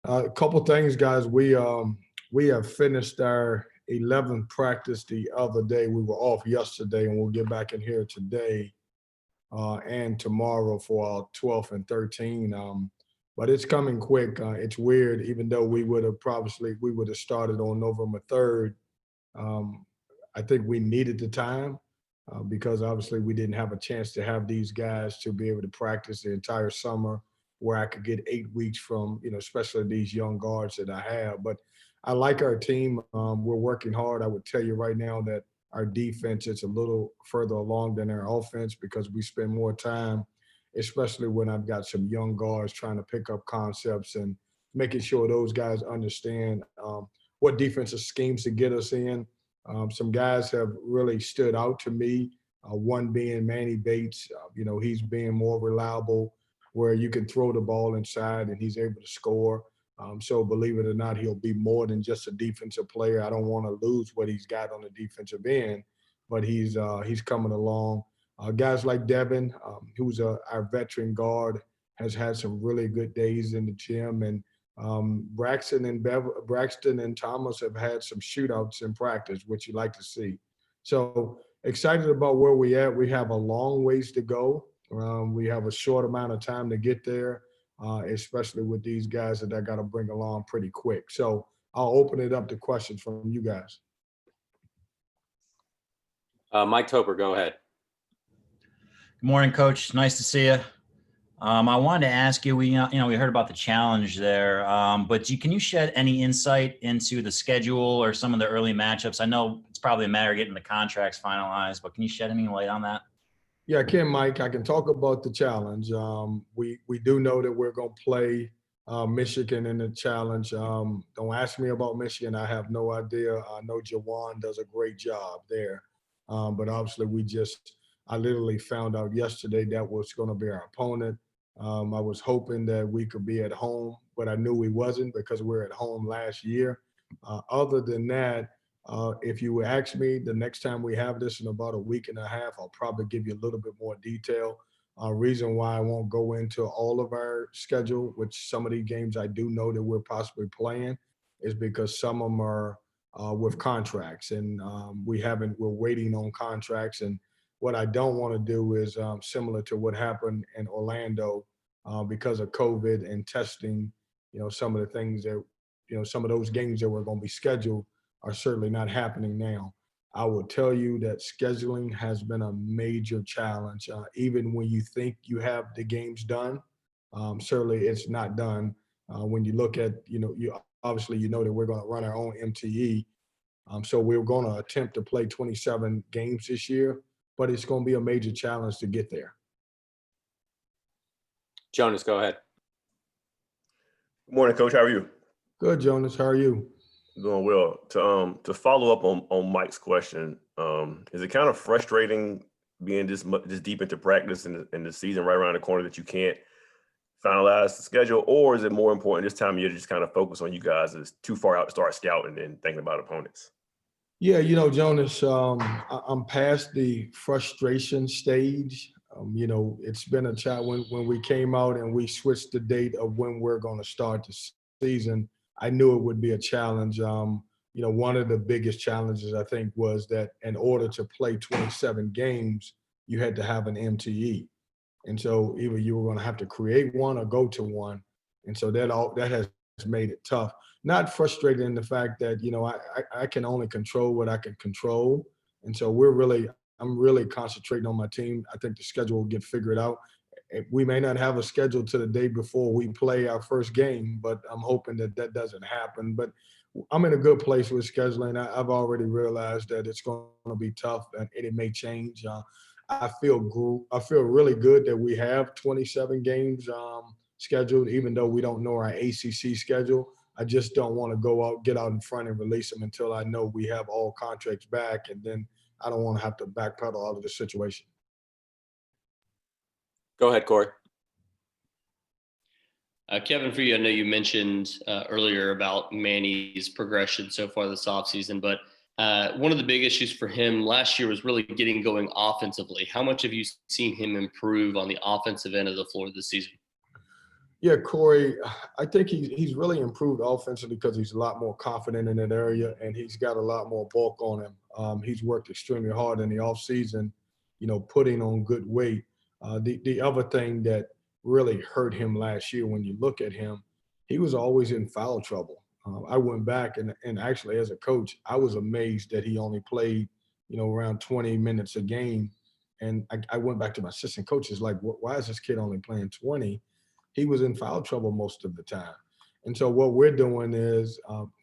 A couple things, guys. We have finished our 11th practice the other day. We were off yesterday, and we'll get back in here today and tomorrow for our 12th and 13. But it's coming quick. It's weird, even though we would have started on November 3rd. Um, I think we needed the time because obviously we didn't have a chance to have these guys to be able to practice the entire summer where I could get 8 weeks from, especially these young guards that I have. But I like our team. We're working hard. I would tell you right now that our defense is a little further along than our offense because we spend more time, especially when I've got some young guards trying to pick up concepts and making sure those guys understand what defensive schemes to get us in. Some guys have really stood out to me. One being Manny Bates. He's being more reliable where you can throw the ball inside and he's able to score. So believe it or not, he'll be more than just a defensive player. I don't want to lose what he's got on the defensive end, but he's coming along. Guys like Devin, who's our veteran guard, has had some really good days in the gym, and Braxton and Thomas have had some shootouts in practice, which you like to see. So excited about where we at. We have a long ways to go. We have a short amount of time to get there, especially with these guys that I got to bring along pretty quick. So I'll open it up to questions from you guys. Mike Toper, go ahead. Good morning, Coach. Nice to see you. I wanted to ask you, we heard about the challenge there, but can you shed any insight into the schedule or some of the early matchups? I know it's probably a matter of getting the contracts finalized, but can you shed any light on that? Yeah, Mike. I can talk about the challenge. We do know that we're going to play Michigan in the challenge. Don't ask me about Michigan. I have no idea. I know Jawan does a great job there. But obviously I literally found out yesterday that was going to be our opponent. I was hoping that we could be at home, but I knew we wasn't because we were at home last year. Other than that, if you ask me the next time we have this in about a week and a half, I'll probably give you a little bit more detail. Reason why I won't go into all of our schedule, which some of these games I do know that we're possibly playing, is because some of them are with contracts, and we're waiting on contracts. And what I don't want to do is similar to what happened in Orlando because of COVID and testing. Some of the things that some of those games that were going to be scheduled are certainly not happening now. I will tell you that scheduling has been a major challenge. Even when you think you have the games done, certainly it's not done. When you look at, you obviously that we're going to run our own MTE. So we're going to attempt to play 27 games this year, but it's going to be a major challenge to get there. Jonas, go ahead. Good morning, Coach. How are you? Good, Jonas. How are you? Doing well. To follow up on Mike's question, is it kind of frustrating being this deep into practice and the season right around the corner that you can't finalize the schedule, or is it more important this time of year to just kind of focus on you guys as too far out to start scouting and thinking about opponents? Yeah, Jonas, I'm past the frustration stage. It's been a challenge when we came out and we switched the date of when we're going to start the season. I knew it would be a challenge. One of the biggest challenges I think was that in order to play 27 games, you had to have an MTE. And so either you were going to have to create one or go to one. And so that has made it tough. Not frustrated in the fact that, I can only control what I can control. And so I'm really concentrating on my team. I think the schedule will get figured out. We may not have a schedule to the day before we play our first game, but I'm hoping that doesn't happen. But I'm in a good place with scheduling. I've already realized that it's going to be tough and it may change. I feel really good that we have 27 games scheduled, even though we don't know our ACC schedule. I just don't want to get out in front and release them until I know we have all contracts back, and then I don't want to have to backpedal out of the situation. Go ahead, Corey. Kevin, for you, I know you mentioned earlier about Manny's progression so far this offseason, but one of the big issues for him last year was really getting going offensively. How much have you seen him improve on the offensive end of the floor this season? Yeah, Corey, I think he's really improved offensively because he's a lot more confident in that area, and he's got a lot more bulk on him. He's worked extremely hard in the offseason, putting on good weight. The other thing that really hurt him last year, when you look at him, he was always in foul trouble. I went back and actually as a coach, I was amazed that he only played, around 20 minutes a game. And I went back to my assistant coaches like, why is this kid only playing 20? He was in foul trouble most of the time. And so what we're doing is,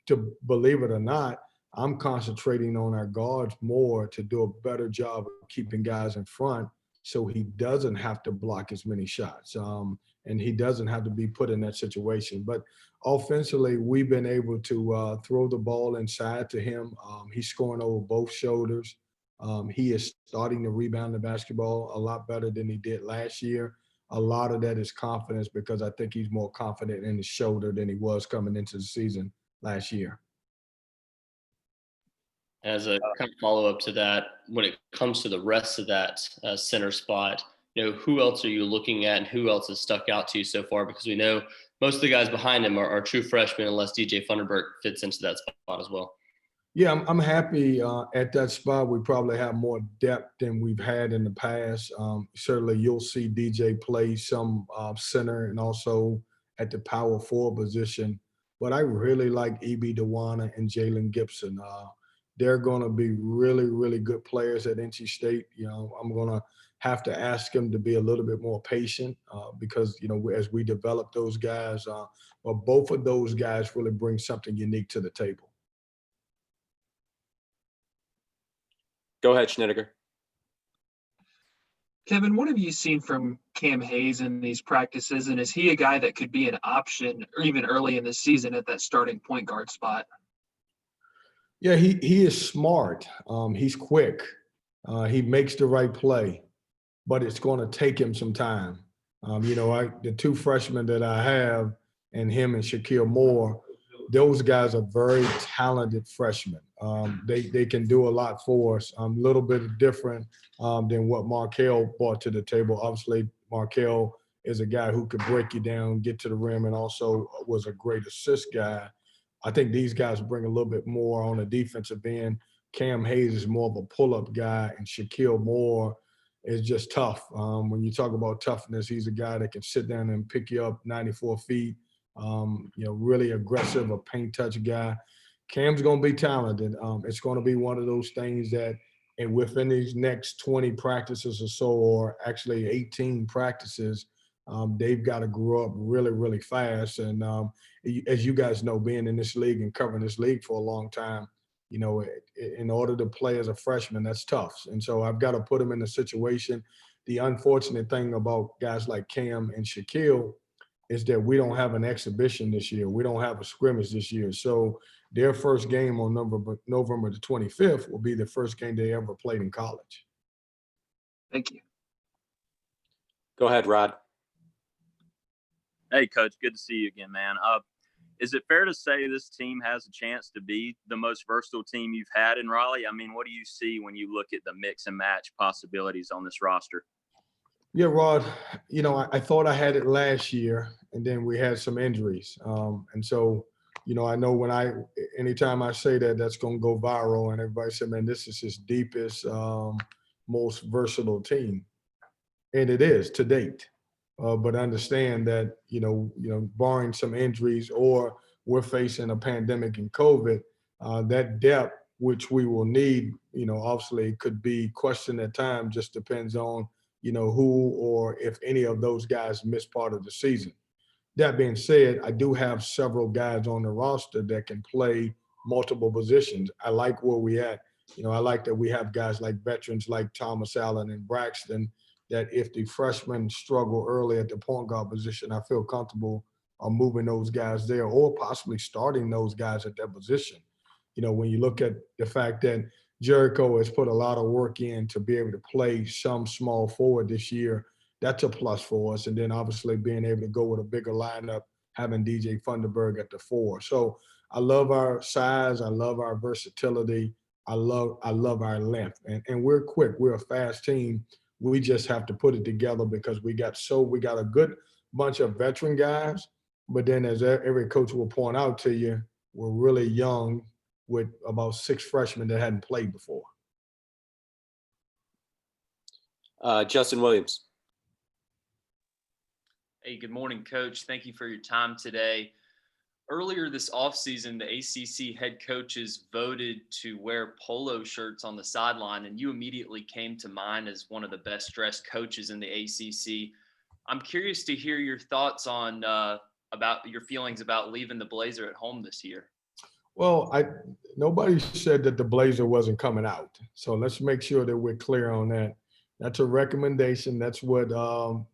to believe it or not, I'm concentrating on our guards more to do a better job of keeping guys in front so he doesn't have to block as many shots, and he doesn't have to be put in that situation. But offensively, we've been able to throw the ball inside to him. He's scoring over both shoulders. He is starting to rebound the basketball a lot better than he did last year. A lot of that is confidence because I think he's more confident in his shoulder than he was coming into the season last year. As a kind of follow-up to that, when it comes to the rest of that center spot, who else are you looking at and who else has stuck out to you so far? Because we know most of the guys behind him are true freshmen unless DJ Funderburk fits into that spot as well. Yeah, I'm happy at that spot. We probably have more depth than we've had in the past. Certainly you'll see DJ play some center and also at the power forward position. But I really like E.B. Dewana and Jalen Gibson. They're going to be really, really good players at NC State. I'm going to have to ask them to be a little bit more patient because, as we develop those guys, but both of those guys really bring something unique to the table. Go ahead, Schnittiger. Kevin, what have you seen from Cam Hayes in these practices, and is he a guy that could be an option or even early in the season at that starting point guard spot? Yeah, he is smart. He's quick. He makes the right play, but it's going to take him some time. The two freshmen that I have, and him and Shaquille Moore, those guys are very talented freshmen. They can do a lot for us. A little bit different than what Markel brought to the table. Obviously, Markel is a guy who could break you down, get to the rim, and also was a great assist guy. I think these guys bring a little bit more on the defensive end. Cam Hayes is more of a pull-up guy, and Shaquille Moore is just tough. When you talk about toughness, he's a guy that can sit down and pick you up 94 feet. Really aggressive, a paint touch guy. Cam's going to be talented. It's going to be one of those things that, and within these next 20 practices or so, or actually 18 practices, they've got to grow up really, really fast. And as you guys know, being in this league and covering this league for a long time, in order to play as a freshman, that's tough. And so I've got to put them in a situation. The unfortunate thing about guys like Cam and Shaquille is that we don't have an exhibition this year. We don't have a scrimmage this year. So their first game on November the 25th will be the first game they ever played in college. Thank you. Go ahead, Rod. Hey, Coach. Good to see you again, man. Is it fair to say this team has a chance to be the most versatile team you've had in Raleigh? I mean, what do you see when you look at the mix and match possibilities on this roster? Yeah, Rod, I thought I had it last year, and then we had some injuries. And so, I know anytime I say that, that's going to go viral, and everybody said, man, this is his deepest, most versatile team. And it is to date. But understand that, barring some injuries or we're facing a pandemic and COVID, that depth, which we will need, obviously could be questioned at times, just depends on, who or if any of those guys miss part of the season. That being said, I do have several guys on the roster that can play multiple positions. I like where we at. I like that we have guys like veterans like Thomas Allen and Braxton, that if the freshmen struggle early at the point guard position, I feel comfortable moving those guys there or possibly starting those guys at that position. When you look at the fact that Jericho has put a lot of work in to be able to play some small forward this year, that's a plus for us. And then obviously being able to go with a bigger lineup, having DJ Funderburk at the 4. So I love our size. I love our versatility. I love our length. And we're quick. We're a fast team. We just have to put it together because we got a good bunch of veteran guys, but then as every coach will point out to you, we're really young with about 6 freshmen that hadn't played before. Justin Williams. Hey, good morning, Coach. Thank you for your time today. Earlier this offseason, the ACC head coaches voted to wear polo shirts on the sideline, and you immediately came to mind as one of the best dressed coaches in the ACC. I'm curious to hear your thoughts on about your feelings about leaving the blazer at home this year. Well, nobody said that the blazer wasn't coming out. So let's make sure that we're clear on that. That's a recommendation. That's what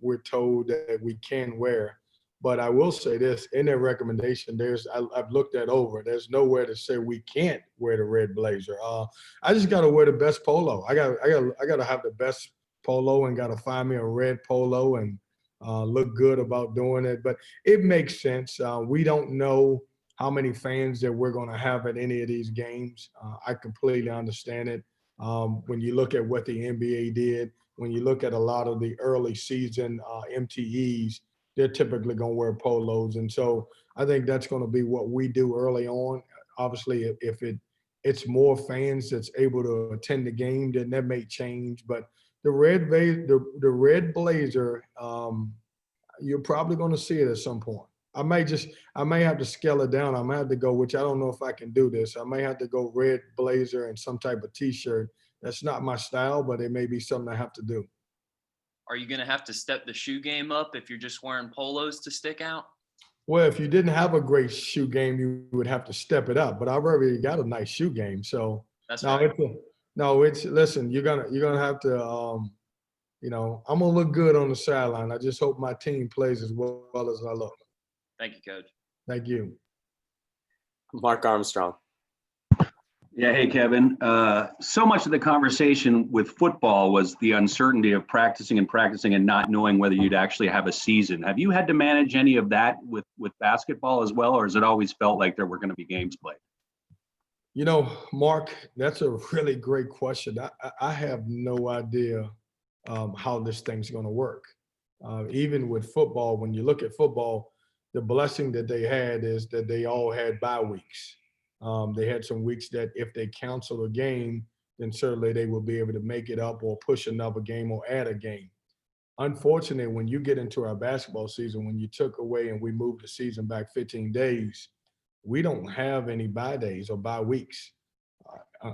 we're told that we can wear. But I will say this, in that recommendation, I've looked that over. There's nowhere to say we can't wear the red blazer. I just got to wear the best polo. I got to have the best polo and got to find me a red polo and look good about doing it. But it makes sense. We don't know how many fans that we're going to have at any of these games. I completely understand it. When you look at what the NBA did, when you look at a lot of the early season MTEs, they're typically going to wear polos. And so I think that's going to be what we do early on. Obviously, if it's more fans that's able to attend the game, then that may change. But the red blazer, you're probably going to see it at some point. I may have to scale it down. I may have to go, which I don't know if I can do this. I may have to go red blazer and some type of T-shirt. That's not my style, but it may be something I have to do. Are you going to have to step the shoe game up if you're just wearing polos to stick out? Well, if you didn't have a great shoe game, you would have to step it up. But I've already got a nice shoe game, so That's no, right. listen. You're gonna have to. I'm gonna look good on the sideline. I just hope my team plays as well as I look. Thank you, Coach. Thank you. Mark Armstrong. Yeah, hey, Kevin. So much of the conversation with football was the uncertainty of practicing and not knowing whether you'd actually have a season. Have you had to manage any of that with basketball as well, or has it always felt like there were going to be games played? Mark, that's a really great question. I have no idea how this thing's going to work. Even with football, when you look at football, the blessing that they had is that they all had bye weeks. They had some weeks that if they cancel a game, then certainly they will be able to make it up or push another game or add a game. Unfortunately, when you get into our basketball season, when you took away and we moved the season back 15 days, we don't have any bye days or bye weeks.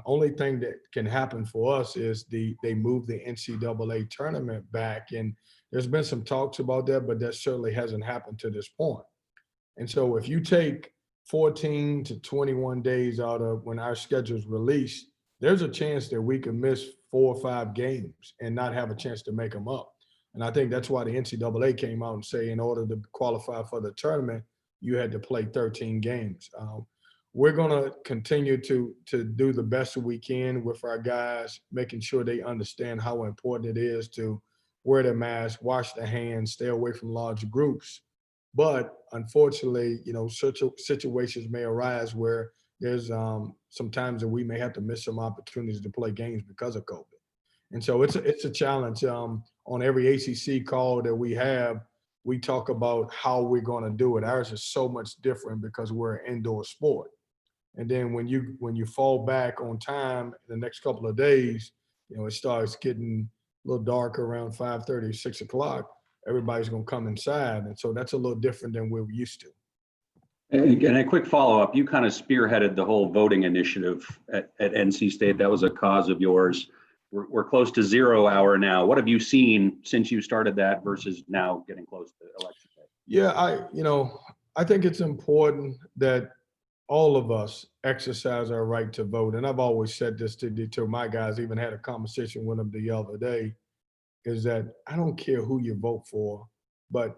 Only thing that can happen for us is they move the NCAA tournament back. And there's been some talks about that, but that certainly hasn't happened to this point. And so if you take 14 to 21 days out of when our schedule's released, there's a chance that we could miss 4 or 5 games and not have a chance to make them up. And I think that's why the NCAA came out and say in order to qualify for the tournament, you had to play 13 games. We're going to continue to do the best we can with our guys, making sure they understand how important it is to wear the mask, wash their hands, stay away from large groups. But unfortunately, such situations may arise where there's some times that we may have to miss some opportunities to play games because of COVID. And so it's a challenge. On every ACC call that we have, we talk about how we're going to do it. Ours is so much different because we're an indoor sport. And then when you fall back on time in the next couple of days, it starts getting a little dark around 5:30, 6 o'clock. Everybody's going to come inside. And so that's a little different than we're used to. And a quick follow-up, you kind of spearheaded the whole voting initiative at NC State. That was a cause of yours. We're close to 0 hour now. What have you seen since you started that versus now getting close to election day? Yeah, I think it's important that all of us exercise our right to vote. And I've always said this to my guys, even had a conversation with them the other day, is that I don't care who you vote for, but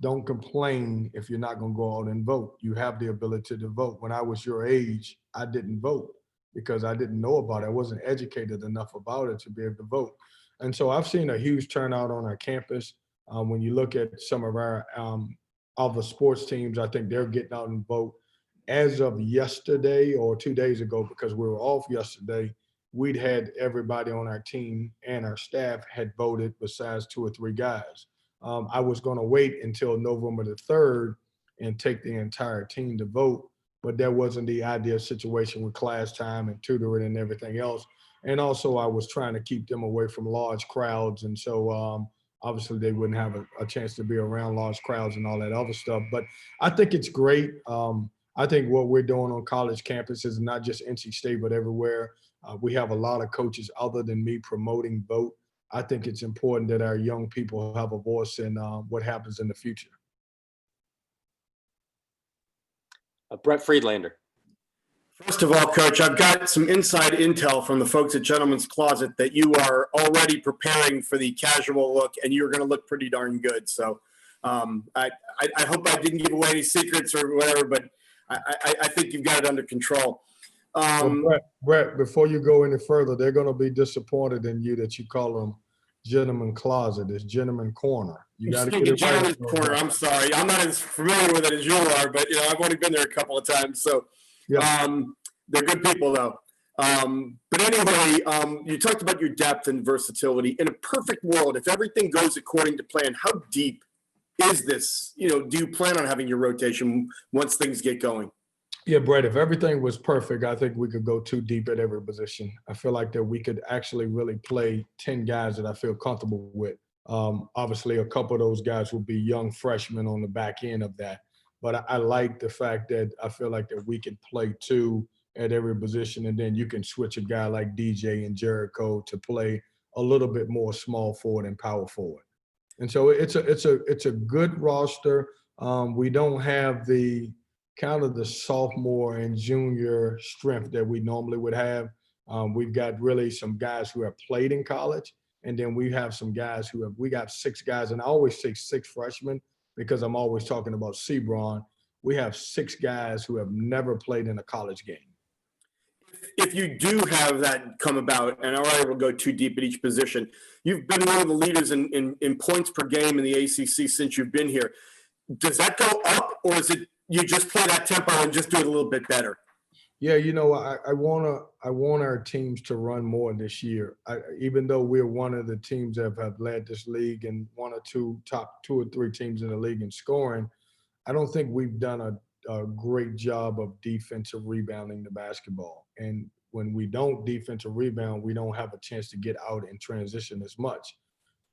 don't complain if you're not going to go out and vote. You have the ability to vote. When I was your age, I didn't vote because I didn't know about it. I wasn't educated enough about it to be able to vote. And so I've seen a huge turnout on our campus. When you look at some of our other sports teams, I think they're getting out and vote. As of yesterday or 2 days ago, because we were off yesterday, we'd had everybody on our team and our staff had voted besides 2 or 3 guys. I was going to wait until November the 3rd and take the entire team to vote, but that wasn't the ideal situation with class time and tutoring and everything else. And also I was trying to keep them away from large crowds. And so obviously they wouldn't have a chance to be around large crowds and all that other stuff. But I think it's great. I think what we're doing on college campuses, not just NC State, but everywhere, we have a lot of coaches other than me promoting vote. I think it's important that our young people have a voice in what happens in the future. Brett Friedlander. First of all, Coach, I've got some inside intel from the folks at Gentleman's Closet that you are already preparing for the casual look, and you're going to look pretty darn good. So I hope I didn't give away any secrets or whatever, but I think you've got it under control. Well, Brett, before you go any further, they're going to be disappointed in you that you call them Gentleman Closet. It's Gentleman Corner. You got to get it Gentleman's right. Corner. I'm sorry. I'm not as familiar with it as you are, but I've only been there a couple of times. So Yeah. they're good people, though. But anyway, you talked about your depth and versatility. In a perfect world, if everything goes according to plan, how deep is this? Do you plan on having your rotation once things get going? Yeah, Brett, if everything was perfect, I think we could go too deep at every position. I feel like that we could actually really play 10 guys that I feel comfortable with. Obviously, a couple of those guys will be young freshmen on the back end of that. But I like the fact that I feel like that we can play 2 at every position, and then you can switch a guy like DJ and Jericho to play a little bit more small forward and power forward. And so it's a good roster. We don't have the kind of the sophomore and junior strength that we normally would have. We've got really some guys who have played in college, and then we have some guys we got 6 guys, and I always say 6 freshmen because I'm always talking about Sebron. We have 6 guys who have never played in a college game. If you do have that come about, and all right, we'll go too deep at each position, you've been one of the leaders in points per game in the ACC since you've been here. Does that go up, or is it you just play that tempo and just do it a little bit better? Yeah, I want our teams to run more this year. Even though we're one of the teams that have led this league and one or two top 2 or 3 teams in the league in scoring, I don't think we've done a great job of defensive rebounding the basketball. And when we don't defensive rebound, we don't have a chance to get out and transition as much.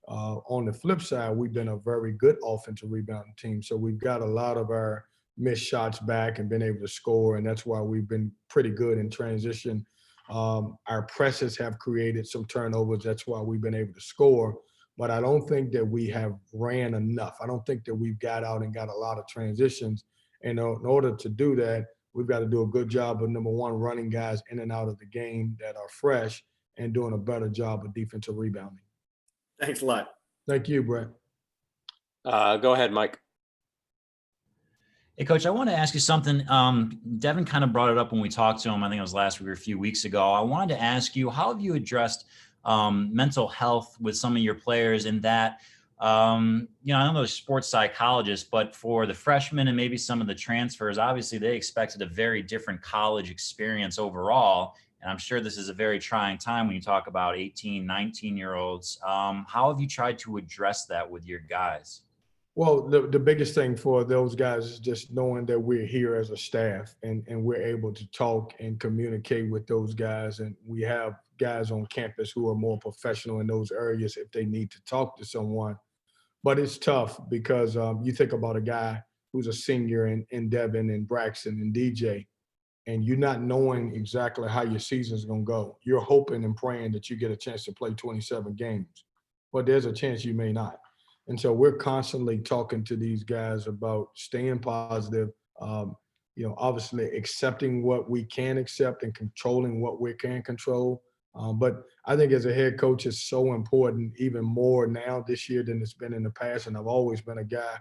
On the flip side, we've been a very good offensive rebounding team. So we've got a lot of our missed shots back and been able to score, and that's why we've been pretty good in transition. Our presses have created some turnovers. That's why we've been able to score. But I don't think that we have ran enough. I don't think that we've got out and got a lot of transitions. And in order to do that, we've got to do a good job of, number one, running guys in and out of the game that are fresh and doing a better job of defensive rebounding. Thanks a lot. Thank you, Brett. Go ahead, Mike. Hey, Coach, I want to ask you something. Devin kind of brought it up when we talked to him. I think it was last week or a few weeks ago. I wanted to ask you, how have you addressed mental health with some of your players in that, I know they're sports psychologists, but for the freshmen and maybe some of the transfers, obviously they expected a very different college experience overall. And I'm sure this is a very trying time when you talk about 18, 19-year-olds. How have you tried to address that with your guys? Well, the biggest thing for those guys is just knowing that we're here as a staff and we're able to talk and communicate with those guys. And we have guys on campus who are more professional in those areas if they need to talk to someone. But it's tough because you think about a guy who's a senior in Devin and Braxton and DJ, and you're not knowing exactly how your season's going to go. You're hoping and praying that you get a chance to play 27 games, but there's a chance you may not. And so we're constantly talking to these guys about staying positive, obviously accepting what we can accept and controlling what we can control. But I think as a head coach, it's so important, even more now this year than it's been in the past. And I've always been a guy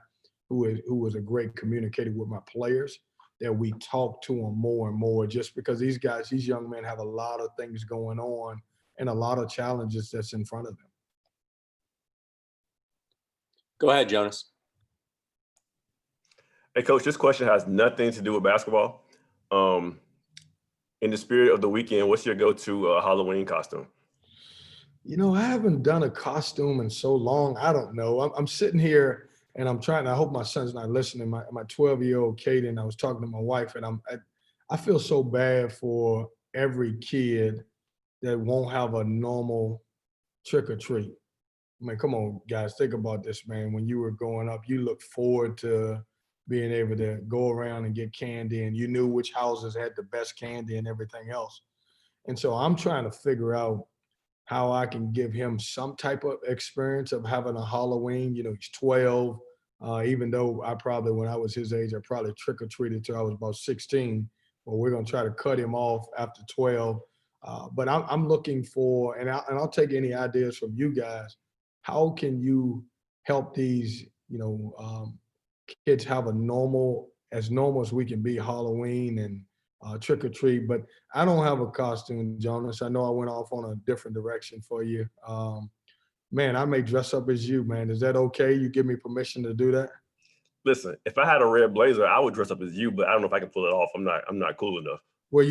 who was a great communicator with my players, that we talk to them more and more, just because these young men have a lot of things going on and a lot of challenges that's in front of them. Go ahead, Jonas. Hey, Coach, this question has nothing to do with basketball. In the spirit of the weekend, what's your go-to Halloween costume? I haven't done a costume in so long. I don't know. I'm sitting here and I'm trying. I hope my son's not listening. My 12-year-old Kaden. I was talking to my wife, and I feel so bad for every kid that won't have a normal trick or treat. I mean, come on, guys, think about this, man. When you were growing up, you looked forward to being able to go around and get candy, and you knew which houses had the best candy and everything else. And so I'm trying to figure out how I can give him some type of experience of having a Halloween. He's 12. Even though I probably, when I was his age, I probably trick-or-treated till I was about 16. But we're going to try to cut him off after 12. But I'm looking for, and I'll take any ideas from you guys. How can you help these, kids have a normal as we can be Halloween and trick or treat? But I don't have a costume, Jonas. I know I went off on a different direction for you. Man, I may dress up as you, man. Is that okay? You give me permission to do that? Listen, if I had a red blazer, I would dress up as you, but I don't know if I can pull it off. I'm not cool enough. Well,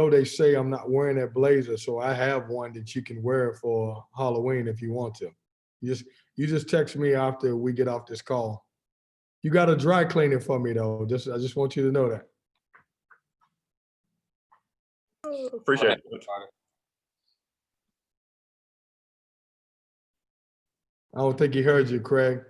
they say I'm not wearing that blazer, so I have one that you can wear for Halloween if you want to. You just text me after we get off this call. You got to dry clean it for me though. I just want you to know that. Appreciate it. I don't think he heard you, Craig.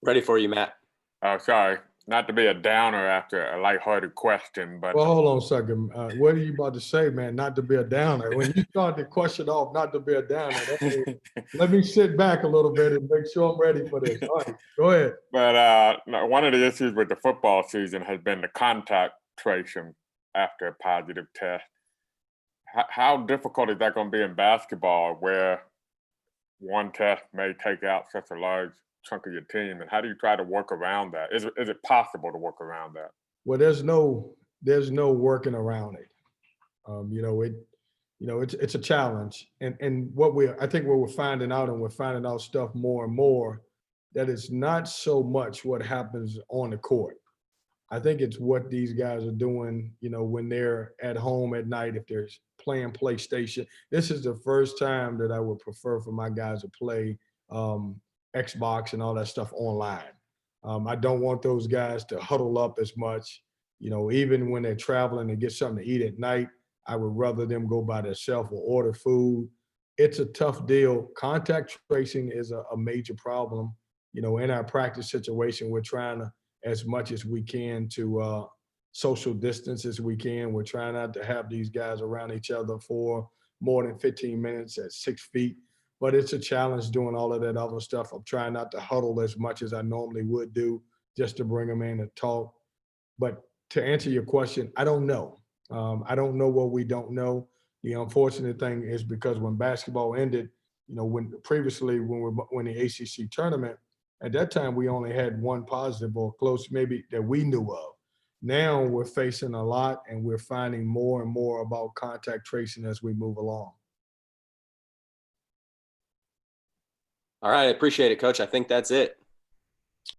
Ready for you, Matt. Oh, sorry. Not to be a downer after a lighthearted question, but Well, hold on a second. What are you about to say, man? Not to be a downer. When you start the question off, not to be a downer, let me sit back a little bit and make sure I'm ready for this. All right, go ahead. But one of the issues with the football season has been the contact tracing after a positive test. How difficult is that going to be in basketball, where one test may take out such a large chunk of your team, and how do you try to work around that? Is it possible to work around that? Well, there's no working around it. It's a challenge, and I think what we're finding out, and we're finding out stuff more and more, that it's not so much what happens on the court. I think it's what these guys are doing, when they're at home at night, if they're playing PlayStation. This is the first time that I would prefer for my guys to play Xbox and all that stuff online. I don't want those guys to huddle up as much. Even when they're traveling and get something to eat at night, I would rather them go by themselves or order food. It's a tough deal. Contact tracing is a major problem. In our practice situation, we're trying to, as much as we can, to social distance as we can. We're trying not to have these guys around each other for more than 15 minutes at 6 feet. But it's a challenge doing all of that other stuff. I'm trying not to huddle as much as I normally would do, just to bring them in and talk. But to answer your question, I don't know. I don't know what we don't know. The unfortunate thing is, because when basketball ended, when the ACC tournament, at that time we only had one positive or close, maybe, that we knew of. Now we're facing a lot, and we're finding more and more about contact tracing as we move along. All right, I appreciate it, Coach. I think that's it.